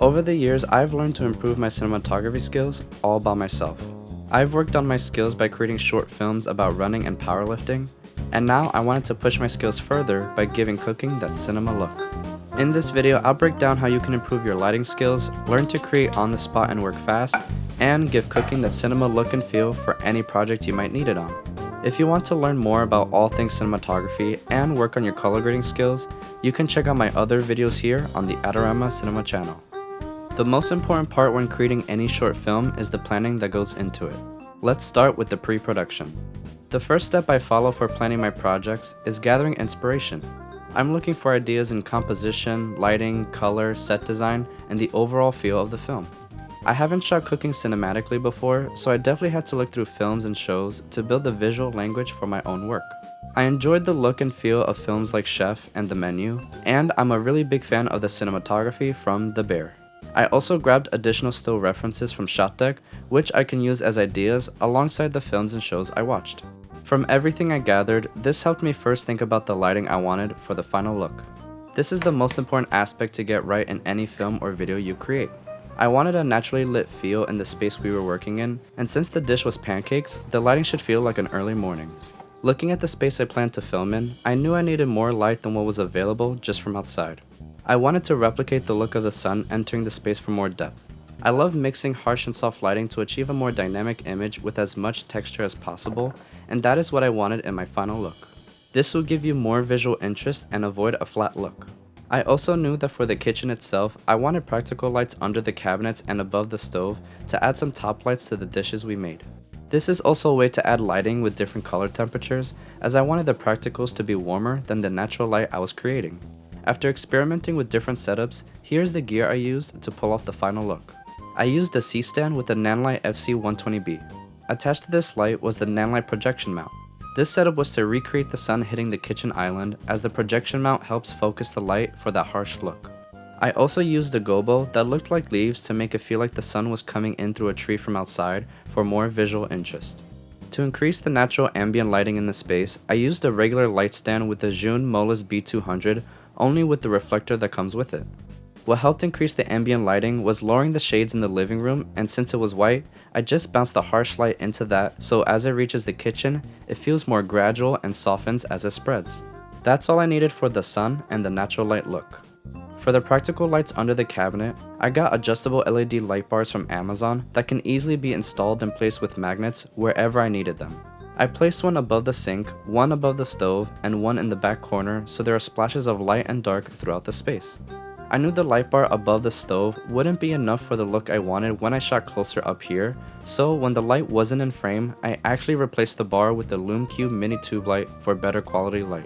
Over the years, I've learned to improve my cinematography skills all by myself. I've worked on my skills by creating short films about running and powerlifting, and now I wanted to push my skills further by giving cooking that cinema look. In this video, I'll break down how you can improve your lighting skills, learn to create on the spot and work fast, and give cooking that cinema look and feel for any project you might need it on. If you want to learn more about all things cinematography and work on your color grading skills, you can check out my other videos here on the Adorama Cinema channel. The most important part when creating any short film is the planning that goes into it. Let's start with the pre-production. The first step I follow for planning my projects is gathering inspiration. I'm looking for ideas in composition, lighting, color, set design, and the overall feel of the film. I haven't shot cooking cinematically before, so I definitely had to look through films and shows to build the visual language for my own work. I enjoyed the look and feel of films like Chef and The Menu, and I'm a really big fan of the cinematography from The Bear. I also grabbed additional still references from ShotDeck, which I can use as ideas alongside the films and shows I watched. From everything I gathered, this helped me first think about the lighting I wanted for the final look. This is the most important aspect to get right in any film or video you create. I wanted a naturally lit feel in the space we were working in, and since the dish was pancakes, the lighting should feel like an early morning. Looking at the space I planned to film in, I knew I needed more light than what was available just from outside. I wanted to replicate the look of the sun entering the space for more depth. I love mixing harsh and soft lighting to achieve a more dynamic image with as much texture as possible, and that is what I wanted in my final look. This will give you more visual interest and avoid a flat look. I also knew that for the kitchen itself, I wanted practical lights under the cabinets and above the stove to add some top lights to the dishes we made. This is also a way to add lighting with different color temperatures, as I wanted the practicals to be warmer than the natural light I was creating. After experimenting with different setups, here's the gear I used to pull off the final look. I used a C-stand with the Nanlite FC120B. Attached to this light was the Nanlite projection mount. This setup was to recreate the sun hitting the kitchen island, as the projection mount helps focus the light for that harsh look. I also used a gobo that looked like leaves to make it feel like the sun was coming in through a tree from outside for more visual interest. To increase the natural ambient lighting in the space, I used a regular light stand with the Zhun Molus B200, only with the reflector that comes with it. What helped increase the ambient lighting was lowering the shades in the living room, and since it was white, I just bounced the harsh light into that so as it reaches the kitchen, it feels more gradual and softens as it spreads. That's all I needed for the sun and the natural light look. For the practical lights under the cabinet, I got adjustable LED light bars from Amazon that can easily be installed and placed with magnets wherever I needed them. I placed one above the sink, one above the stove, and one in the back corner so there are splashes of light and dark throughout the space. I knew the light bar above the stove wouldn't be enough for the look I wanted when I shot closer up here, so when the light wasn't in frame, I actually replaced the bar with the LumeCube mini tube light for better quality light.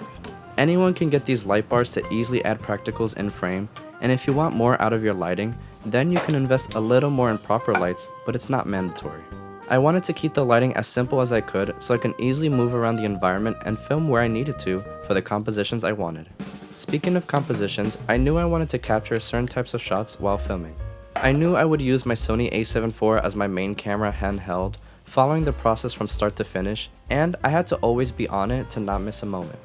Anyone can get these light bars to easily add practicals in frame, and if you want more out of your lighting, then you can invest a little more in proper lights, but it's not mandatory. I wanted to keep the lighting as simple as I could so I can easily move around the environment and film where I needed to for the compositions I wanted. Speaking of compositions, I knew I wanted to capture certain types of shots while filming. I knew I would use my Sony a7 IV as my main camera handheld, following the process from start to finish, and I had to always be on it to not miss a moment.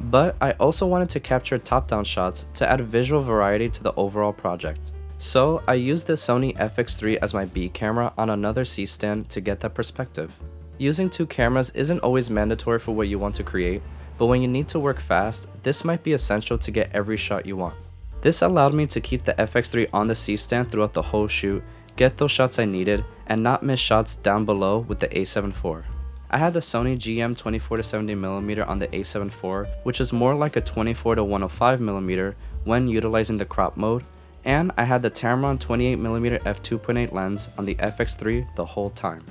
But I also wanted to capture top-down shots to add visual variety to the overall project. So I used the Sony FX3 as my B camera on another C-stand to get that perspective. Using two cameras isn't always mandatory for what you want to create, but when you need to work fast, this might be essential to get every shot you want. This allowed me to keep the FX3 on the C-stand throughout the whole shoot, get those shots I needed, and not miss shots down below with the a7 IV. I had the Sony GM 24-70mm on the a7 IV, which is more like a 24-105mm when utilizing the crop mode, and I had the Tamron 28mm f2.8 lens on the FX3 the whole time.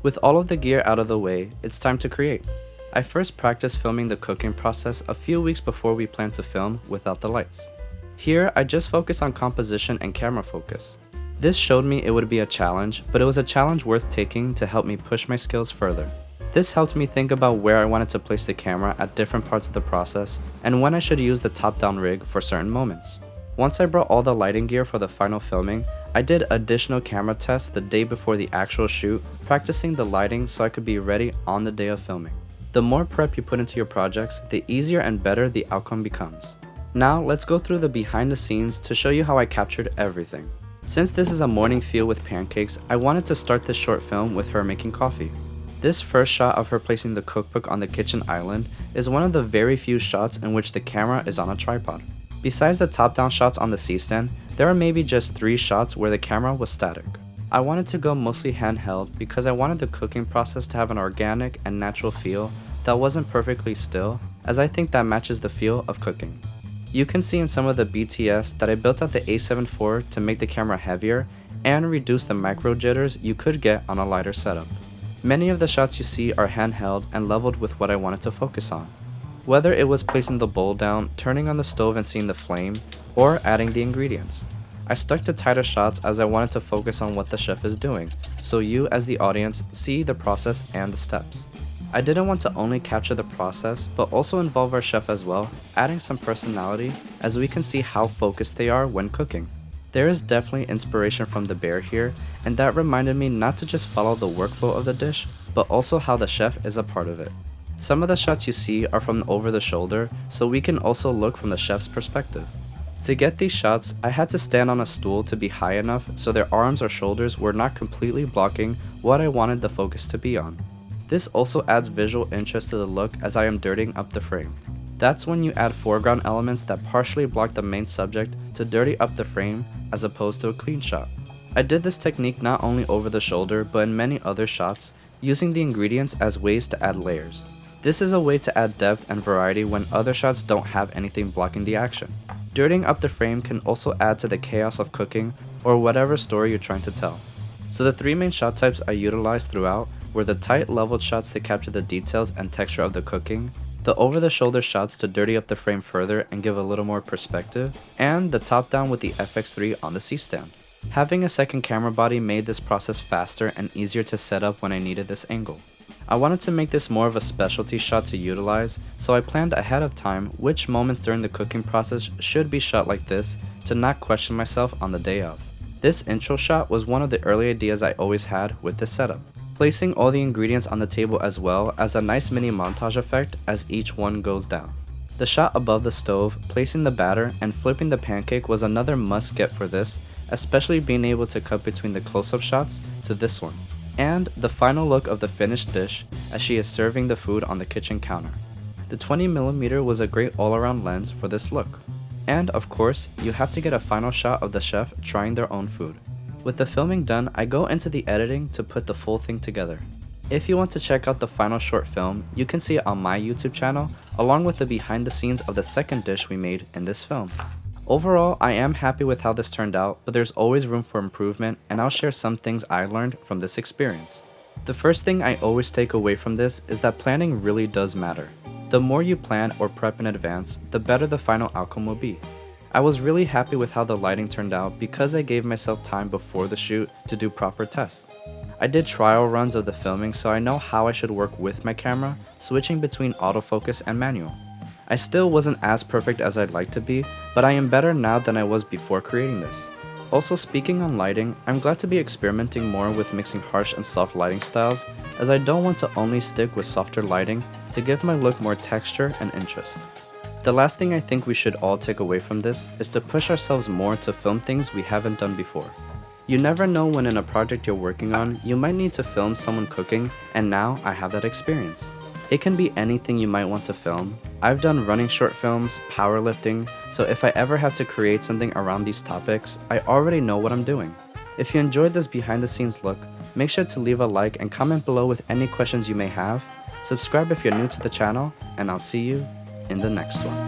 With all of the gear out of the way, it's time to create. I first practiced filming the cooking process a few weeks before we planned to film without the lights. Here, I just focused on composition and camera focus. This showed me it would be a challenge, but it was a challenge worth taking to help me push my skills further. This helped me think about where I wanted to place the camera at different parts of the process, and when I should use the top-down rig for certain moments. Once I brought all the lighting gear for the final filming, I did additional camera tests the day before the actual shoot, practicing the lighting so I could be ready on the day of filming. The more prep you put into your projects, the easier and better the outcome becomes. Now let's go through the behind the scenes to show you how I captured everything. Since this is a morning feel with pancakes, I wanted to start this short film with her making coffee. This first shot of her placing the cookbook on the kitchen island is one of the very few shots in which the camera is on a tripod. Besides the top-down shots on the C-stand, there are maybe just 3 shots where the camera was static. I wanted to go mostly handheld because I wanted the cooking process to have an organic and natural feel that wasn't perfectly still, as I think that matches the feel of cooking. You can see in some of the BTS that I built out the A7 IV to make the camera heavier and reduce the micro jitters you could get on a lighter setup. Many of the shots you see are handheld and leveled with what I wanted to focus on. Whether it was placing the bowl down, turning on the stove and seeing the flame, or adding the ingredients. I stuck to tighter shots as I wanted to focus on what the chef is doing, so you as the audience see the process and the steps. I didn't want to only capture the process, but also involve our chef as well, adding some personality as we can see how focused they are when cooking. There is definitely inspiration from the bear here, and that reminded me not to just follow the workflow of the dish, but also how the chef is a part of it. Some of the shots you see are from over the shoulder, so we can also look from the chef's perspective. To get these shots, I had to stand on a stool to be high enough so their arms or shoulders were not completely blocking what I wanted the focus to be on. This also adds visual interest to the look as I am dirtying up the frame. That's when you add foreground elements that partially block the main subject to dirty up the frame as opposed to a clean shot. I did this technique not only over the shoulder but in many other shots, using the ingredients as ways to add layers. This is a way to add depth and variety when other shots don't have anything blocking the action. Dirtying up the frame can also add to the chaos of cooking or whatever story you're trying to tell. So the 3 main shot types I utilized throughout were the tight leveled shots to capture the details and texture of the cooking, the over the shoulder shots to dirty up the frame further and give a little more perspective, and the top down with the FX3 on the C-stand. Having a second camera body made this process faster and easier to set up when I needed this angle. I wanted to make this more of a specialty shot to utilize, so I planned ahead of time which moments during the cooking process should be shot like this to not question myself on the day of. This intro shot was one of the early ideas I always had with this setup. Placing all the ingredients on the table as well as a nice mini montage effect as each one goes down. The shot above the stove, placing the batter, and flipping the pancake was another must get for this, especially being able to cut between the close-up shots to this one. And the final look of the finished dish as she is serving the food on the kitchen counter. The 20mm was a great all-around lens for this look. And of course, you have to get a final shot of the chef trying their own food. With the filming done, I go into the editing to put the full thing together. If you want to check out the final short film, you can see it on my YouTube channel, along with the behind the scenes of the second dish we made in this film. Overall, I am happy with how this turned out, but there's always room for improvement, and I'll share some things I learned from this experience. The first thing I always take away from this is that planning really does matter. The more you plan or prep in advance, the better the final outcome will be. I was really happy with how the lighting turned out because I gave myself time before the shoot to do proper tests. I did trial runs of the filming so I know how I should work with my camera, switching between autofocus and manual. I still wasn't as perfect as I'd like to be, but I am better now than I was before creating this. Also, speaking on lighting, I'm glad to be experimenting more with mixing harsh and soft lighting styles, as I don't want to only stick with softer lighting to give my look more texture and interest. The last thing I think we should all take away from this is to push ourselves more to film things we haven't done before. You never know when in a project you're working on, you might need to film someone cooking, and now I have that experience. It can be anything you might want to film. I've done running short films, powerlifting, so if I ever have to create something around these topics, I already know what I'm doing. If you enjoyed this behind the scenes look, make sure to leave a like and comment below with any questions you may have. Subscribe if you're new to the channel, and I'll see you in the next one.